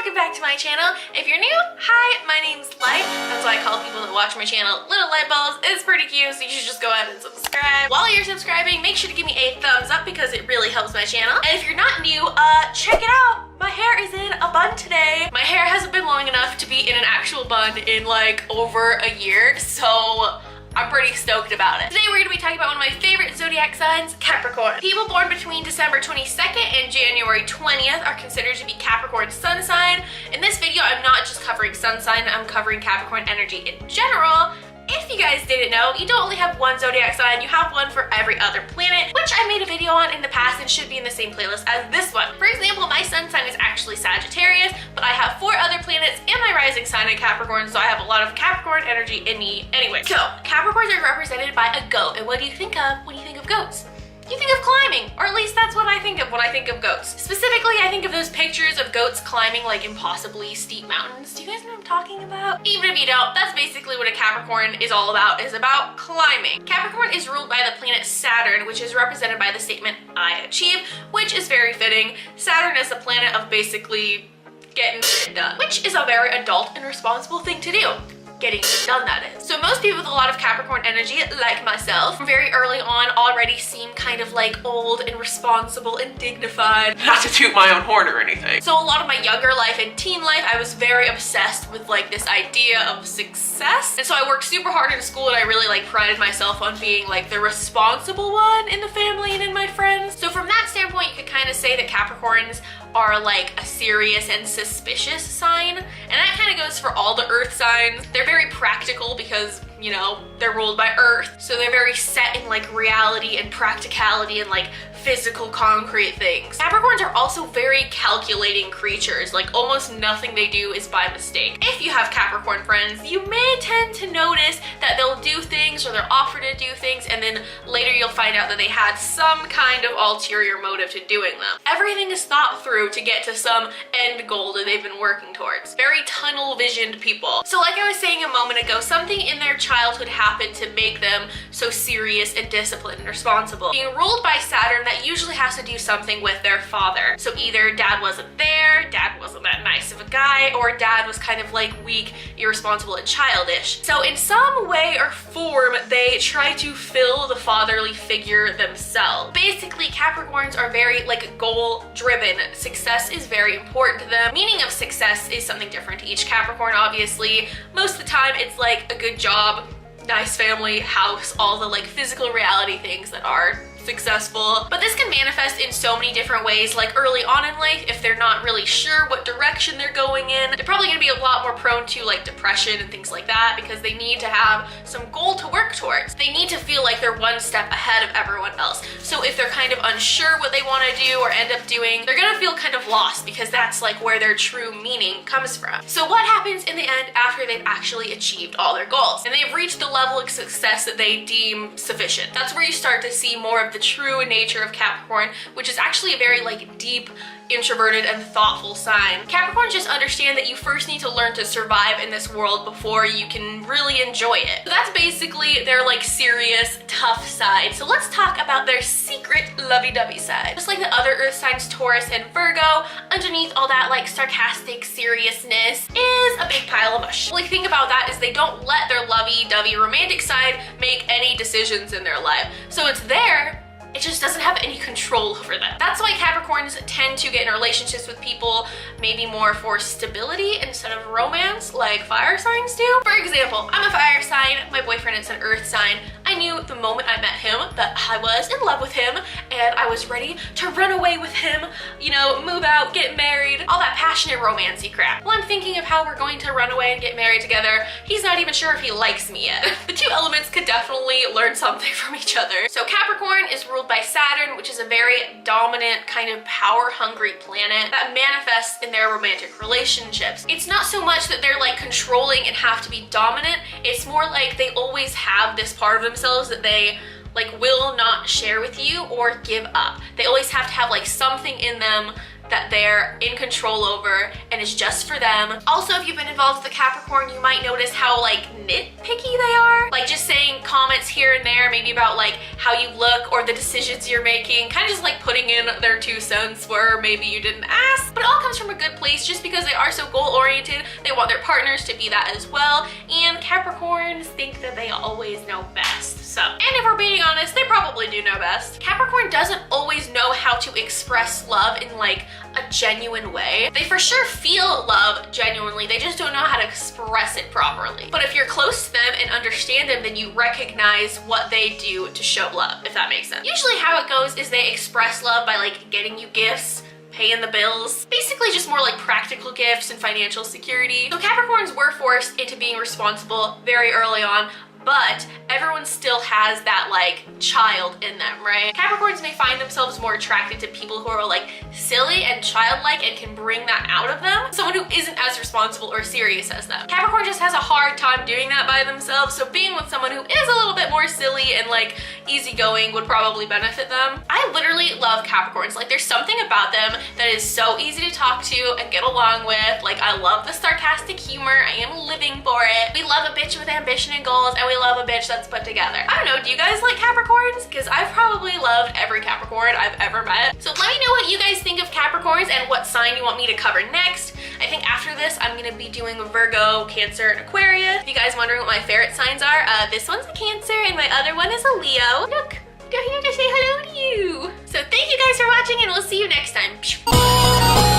welcome back to my channel. If you're new, hi, my name's Light. That's why I call people that watch my channel little light bulbs. It's pretty cute, so you should just go ahead and subscribe. While you're subscribing, make sure to give me a thumbs up because it really helps my channel. And if you're not new, check it out. My hair is in a bun today. My hair hasn't been long enough to be in an actual bun in like over a year, so I'm pretty stoked about it. Today we're gonna be talking about one of my favorite zodiac signs, Capricorn. People born between December 22nd and January 20th are considered to be Capricorn sun sign. In this video, I'm not just covering sun sign, I'm covering Capricorn energy in general. If you guys didn't know, you don't only have one zodiac sign, you have one for every other planet, which I made a video on in the past and should be in the same playlist as this one. For example, my sun sign is actually Sagittarius, but I have 4 other planets and my rising sign in Capricorn, so I have a lot of Capricorn energy in me anyway. So, Capricorns are represented by a goat, and what do you think of when you think of goats? You think of climbing, or at least that's what I think of when I think of goats. Specifically, I think of those pictures of goats climbing like impossibly steep mountains. Do you guys know what I'm talking about? Even if you don't, that's basically what a Capricorn is all about, is about climbing. Capricorn is ruled by the planet Saturn, which is represented by the statement, I achieve, which is very fitting. Saturn is the planet of basically getting shit done, which is a very adult and responsible thing to do. Getting done, that is. So most people with a lot of Capricorn energy, like myself, from very early on already seem kind of like old and responsible and dignified. Not to toot my own horn or anything. So a lot of my younger life and teen life, I was very obsessed with like this idea of success. And so I worked super hard in school and I really like prided myself on being like the responsible one in the family and in my friends. So from that standpoint, you could kind of say that Capricorns are like a serious and suspicious sign. And that kind of goes for all the earth signs. They're very practical because, you know, they're ruled by earth. So they're very set in like reality and practicality and like physical concrete things. Capricorns are also very calculating creatures. Like almost nothing they do is by mistake. If you have Capricorn friends, you may tend to notice that they'll do things or they'll offer to do things and then later you'll find out that they had some kind of ulterior motive to doing them. Everything is thought through to get to some end goal that they've been working towards. Very tunnel visioned people. So like I was saying a moment ago, something in their childhood happened to make them so serious and disciplined and responsible. Being ruled by Saturn, that usually has to do something with their father. So either dad wasn't there, dad wasn't that nice of a guy, or dad was kind of like weak, irresponsible, and childish. So in some way or form, they try to fill the fatherly figure themselves. Basically, Capricorns are very like goal driven. Success is very important to them. Meaning of success is something different to each Capricorn, obviously. Most of the time, it's like a good job, nice family, house, all the like physical reality things that are successful. But this can manifest in so many different ways. Like early on in life, if they're not really sure what direction they're going in, they're probably gonna be a lot more prone to like depression and things like that because they need to have some goal to work towards. They need to feel like they're one step ahead of everyone else. So if they're kind of unsure what they want to do or end up doing, they're gonna feel kind of lost because that's like where their true meaning comes from. So what happens in the end after they've actually achieved all their goals and they've reached the level of success that they deem sufficient? That's where you start to see more of the true nature of Capricorn, which is actually a very like deep, introverted, and thoughtful sign. Capricorns just understand that you first need to learn to survive in this world before you can really enjoy it. So that's basically their like serious, tough side. So let's talk about their secret lovey-dovey side. Just like the other earth signs, Taurus and Virgo, underneath all that like sarcastic seriousness is a big pile of mush. Like think about that is they don't let their lovey-dovey romantic side make any decisions in their life. So it's there, it just doesn't have any control over them. That's why Capricorns tend to get in relationships with people maybe more for stability instead of romance like fire signs do. For example, I'm a fire sign, my boyfriend is an earth sign. I knew the moment I met him that I was in love with him and I was ready to run away with him, you know, move out, get married, all that passionate romancy crap. Well, I'm thinking of how we're going to run away and get married together. He's not even sure if he likes me yet. The two elements could definitely learn something from each other. So Capricorn is ruled by Saturn, which is a very dominant, kind of power-hungry planet that manifests in their romantic relationships. It's not so much that they're like controlling and have to be dominant, it's more like they always have this part of themselves that they like will not share with you or give up. They always have to have like something in them that they're in control over and is just for them. Also, if you've been involved with the Capricorn, you might notice how like nitpicky they are. Like just saying comments here and there, maybe about like how you look or the decisions you're making, kind of just like putting in their 2 cents where maybe you didn't ask. But it all comes from a good place just because they are so goal-oriented. They want their partners to be that as well. And Capricorns think that they always know best. So, and if we're being honest, they probably do know best. Capricorn doesn't always know how to express love in like a genuine way. They for sure feel love genuinely, they just don't know how to express it properly. But if you're close to them and understand them, then you recognize what they do to show love, if that makes sense. Usually how it goes is they express love by like getting you gifts, paying the bills, basically just more like practical gifts and financial security. So Capricorns were forced into being responsible very early on, but everyone still has that like child in them, right? Capricorns may find themselves more attracted to people who are like silly and childlike and can bring that out of them. Someone who isn't as responsible or serious as them. Capricorn just has a hard time doing that by themselves, so being with someone who is a little bit more silly and like easygoing would probably benefit them. I literally love Capricorns. Like there's something about them that is so easy to talk to and get along with. Like I love the sarcastic humor. I am living for it. We love a bitch with ambition and goals, and we love a bitch that's put together. I don't know, do you guys like Capricorns? Because I've probably loved every Capricorn I've ever met. So let me know what you guys think of Capricorns and what sign you want me to cover next. I think after this, I'm gonna be doing Virgo, Cancer, and Aquarius. If you guys wondering what my favorite signs are, this one's a Cancer and my other one is a Leo. Look, they're here to say hello to you. So thank you guys for watching and we'll see you next time.